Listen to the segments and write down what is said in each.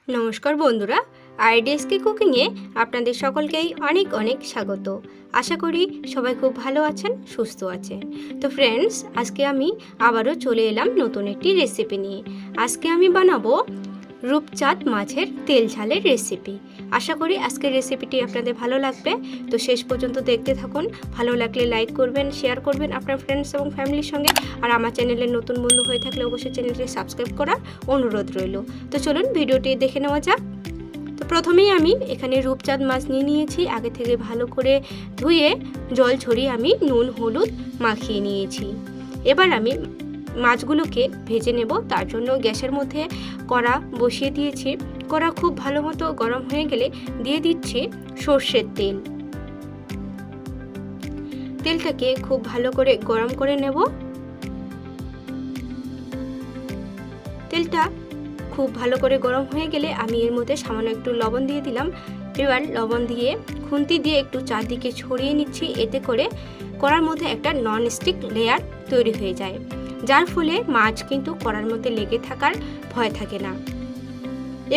নমস্কার বন্ধুরা, rdhk কুকিংয়ে আপনাদের সকলকেই অনেক অনেক স্বাগত। আশা করি সবাই খুব ভালো আছেন, সুস্থ আছেন। তো ফ্রেন্ডস, আজকে আমি আবারও চলে এলাম নতুন একটি রেসিপি নিয়ে। আজকে আমি বানাবো রূপচাঁদ মাছের তেল ঝালের রেসিপি। আশা করি আজকের রেসিপিটি আপনাদের ভালো লাগবে। তো শেষ পর্যন্ত দেখতে থাকুন। ভালো লাগলে লাইক করবেন, শেয়ার করবেন আপনার ফ্রেন্ডস এবং ফ্যামিলির সঙ্গে। আর আমার চ্যানেলের নতুন বন্ধু হয়ে থাকলে অবশ্যই চ্যানেলটি সাবস্ক্রাইব করার অনুরোধ রইল। তো চলুন ভিডিওটি দেখে নেওয়া যাক। তো প্রথমেই আমি এখানে রূপচাঁদ মাছ নিয়ে নিয়েছি। আগে থেকে ভালো করে ধুয়ে জল ঝরিয়ে আমি নুন হলুদ মাখিয়ে নিয়েছি। এবার আমি মাছগুলোকে ভেজে নেব। তার জন্য গ্যাসের মধ্যে কড়া বসিয়ে দিয়েছি। কড়া খুব ভালো মতো গরম হয়ে গেলে দিয়ে দিচ্ছি সর্ষের তেল। তেলটাকে খুব ভালো করে গরম করে নেব। তেলটা খুব ভালো করে গরম হয়ে গেলে আমি এর মধ্যে সামান্য একটু লবণ দিয়ে দিলাম। এবার লবণ দিয়ে খুন্তি দিয়ে একটু চারদিকে ছড়িয়ে নিচ্ছি। এতে করে কড়ার মধ্যে একটা ননস্টিক লেয়ার তৈরি হয়ে যায়, যার ফলে মাছ কিন্তু কড়ার মধ্যে লেগে থাকার ভয় থাকে না।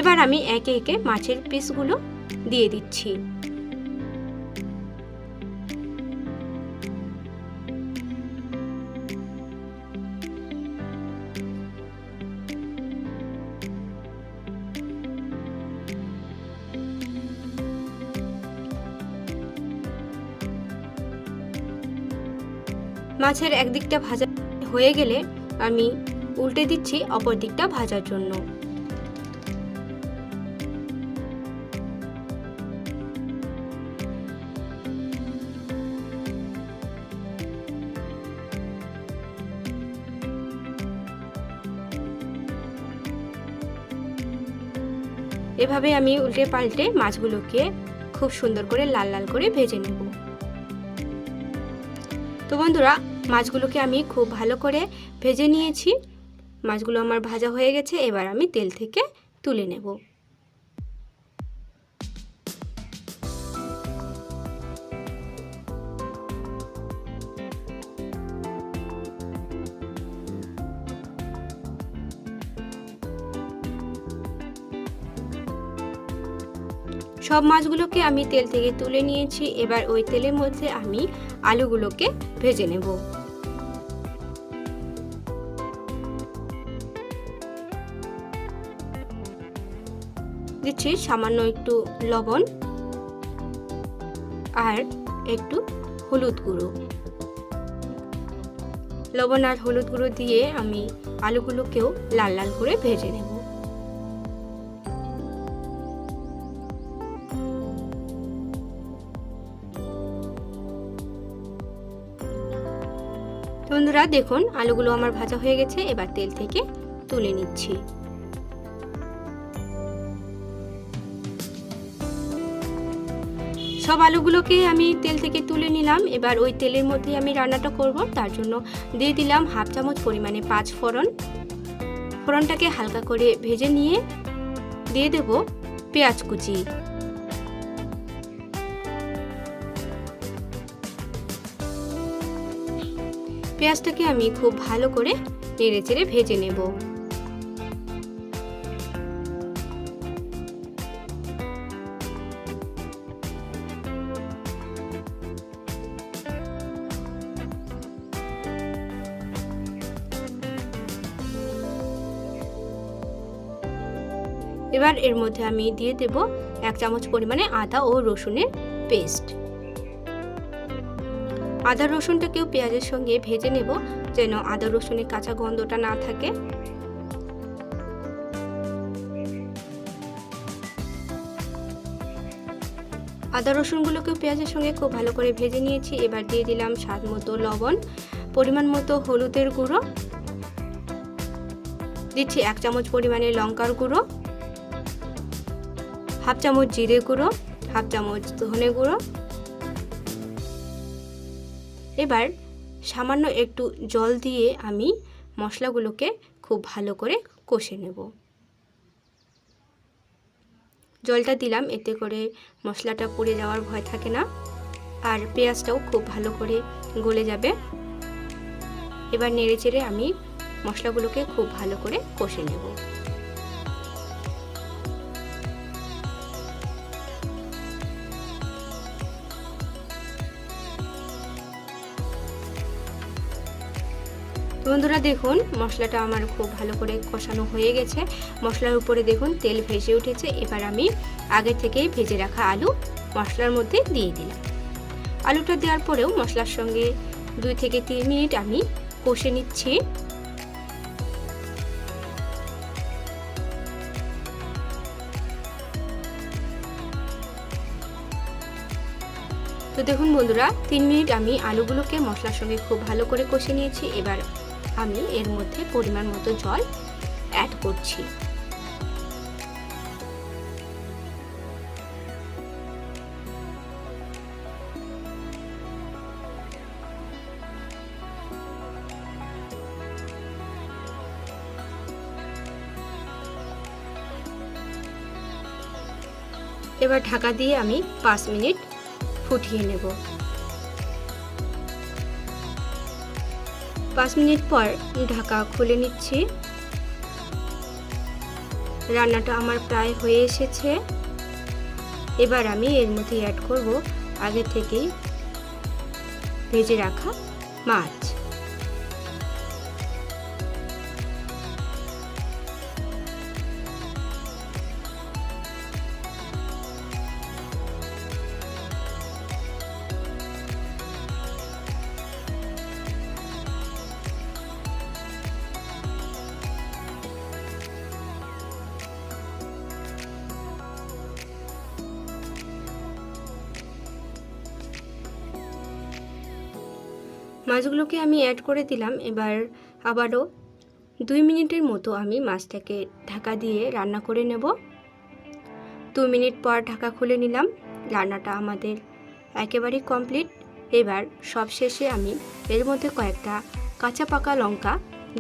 এবার আমি একে একে মাছের পিসগুলো দিয়ে দিচ্ছি। মাছের একদিকটা ভাজা হয়ে গেলে আমি উল্টে দিচ্ছি অপর দিকটা ভাজার জন্য। এভাবে আমি উল্টে পাল্টে মাছগুলোকে খুব সুন্দর করে লাল লাল করে ভেজে নেব। তো বন্ধুরা, মাছগুলোকে আমি খুব ভালো করে ভেজে নিয়েছি। মাছগুলো আমার ভাজা হয়ে গেছে। এবার আমি তেল থেকে তুলে নেব। সব মাছগুলোকে আমি তেল থেকে তুলে নিয়েছি। এবার ওই তেলের মধ্যে আমি আলুগুলোকে ভেজে নেব। দিচ্ছি সামান্য একটু লবণ আর একটু হলুদ গুঁড়ো। লবণ আর হলুদ গুঁড়ো দিয়ে আমি আলুগুলোকেও লাল লাল করে ভেজে নেব। বন্ধুরা দেখুন, আলুগুলো আমার ভাজা হয়ে গেছে। এবার তেল থেকে তুলে নিচ্ছি। সব আলুগুলোকে আমি তেল থেকে তুলে নিলাম। এবার ওই তেলের মধ্যে আমি রান্নাটা করব। তার জন্য দিয়ে দিলাম হাফ চামচ পরিমাণে 5 ফোড়ন। ফোড়নটাকে হালকা করে ভেজে নিয়ে দিয়ে দেব পেঁয়াজ কুচি। পেঁয়াজটাকে আমি খুব ভালো করে নেড়ে চেড়ে ভেজে নেব। এবার এর মধ্যে আমি দিয়ে দেব 1 চামচ পরিমাণে আদা ও রসুনের পেস্ট। আদা রসুনটাকেও পেঁয়াজের সঙ্গে ভেজে নেব, যেন আদা রসুনের কাঁচা গন্ধটা না থাকে। আদা রসুনগুলোকেও পেঁয়াজের সঙ্গে খুব ভালো করে ভেজে নিয়েছি। এবার দিয়ে দিলাম স্বাদ মতো লবণ, পরিমাণ মতো হলুদের গুঁড়ো, দিচ্ছি 1 চামচ পরিমাণে লঙ্কার গুঁড়ো, হাফ চামচ জিরে গুঁড়ো, হাফ চামচ ধনে গুঁড়ো। এবার সামান্য একটু জল দিয়ে আমি মশলাগুলোকে খুব ভালো করে কষে নেব। জলটা দিলাম, এতে করে মশলাটা পুড়ে যাওয়ার ভয় থাকে না, আর পেঁয়াজটাও খুব ভালো করে গলে যাবে। এবার নেড়ে চেড়ে আমি মশলাগুলোকে খুব ভালো করে কষে নেব। বন্ধুরা দেখুন মশলাটা আমার খুব ভালো করে কষানো হয়ে গেছে। মশলার উপরে দেখুন তেল ভেসে উঠেছে। এবার আমি আগে থেকেই ভেজে রাখা আলু মশলার মধ্যে দিয়ে দিলাম। আলুটা দেওয়ার পরেও মশলার সঙ্গে 2 থেকে 3 মিনিট আমি কষে নিচ্ছি। তো দেখুন বন্ধুরা 3 মিনিট আমি আলুগুলোকে মশলার সঙ্গে খুব ভালো করে কষে নিয়েছি। এবার আমি এর মধ্যে পরিমাণ মতো জল অ্যাড করছি। এবার ঢাকা দিয়ে আমি 5 মিনিট ফুটিয়ে নেব। 5 মিনিট পর ঢাকা খুলে নিচ্ছি। রান্নাটা আমার প্রায় হয়ে এসেছে। এবার আমি এর মধ্যে অ্যাড করব আগে থেকেই ভেজে রাখা মাছ। মাছগুলোকে আমি অ্যাড করে দিলাম। এবার আবারও 2 মিনিটের মতো আমি মাছটাকে ঢাকা দিয়ে রান্না করে নেব। 2 মিনিট পর ঢাকা খুলে নিলাম। রান্নাটা আমাদের একেবারেই কমপ্লিট। এবার সব শেষে আমি এর মধ্যে কয়েকটা কাঁচা পাকা লঙ্কা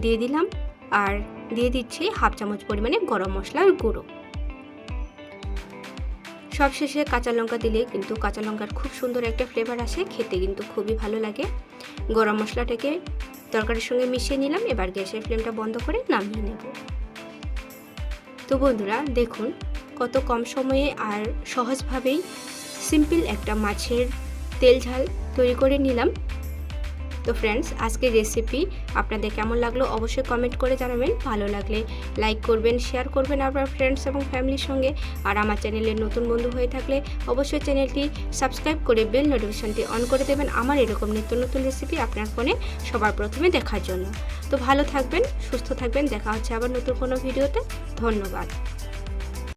দিয়ে দিলাম আর দিয়ে দিচ্ছি 1/2 চামচ পরিমাণে গরম মশলার গুঁড়ো। সব শেষে কাঁচা লঙ্কা দিলে কিন্তু কাঁচা লঙ্কার খুব সুন্দর একটা ফ্লেভার আসে, খেতে কিন্তু খুবই ভালো লাগে। গরম মশলাটাকে তরকারির সঙ্গে মিশিয়ে নিলাম। এবার গ্যাসের ফ্লেমটা বন্ধ করে নামিয়ে নেব। তো বন্ধুরা দেখুন কত কম সময়ে আর সহজভাবেই সিম্পল একটা মাছের তেল ঝাল তৈরি করে নিলাম। তো ফ্রেন্ডস আজকের রেসিপি আপনাদের কেমন লাগলো অবশ্যই কমেন্ট করে জানাবেন। ভালো লাগলে লাইক করবেন, শেয়ার করবেন আপনার ফ্রেন্ডস এবং ফ্যামিলির সঙ্গে। আর আমার চ্যানেলের নতুন বন্ধু হয়ে থাকলে অবশ্যই চ্যানেলটি সাবস্ক্রাইব করে বেল নোটিফিকেশনটি অন করে দেবেন আমার এরকম নিত্য নতুন রেসিপি আপনার ফোনে সবার প্রথমে দেখার জন্য। তো ভালো থাকবেন, সুস্থ থাকবেন। দেখা হচ্ছে আবার নতুন কোনো ভিডিওতে। ধন্যবাদ।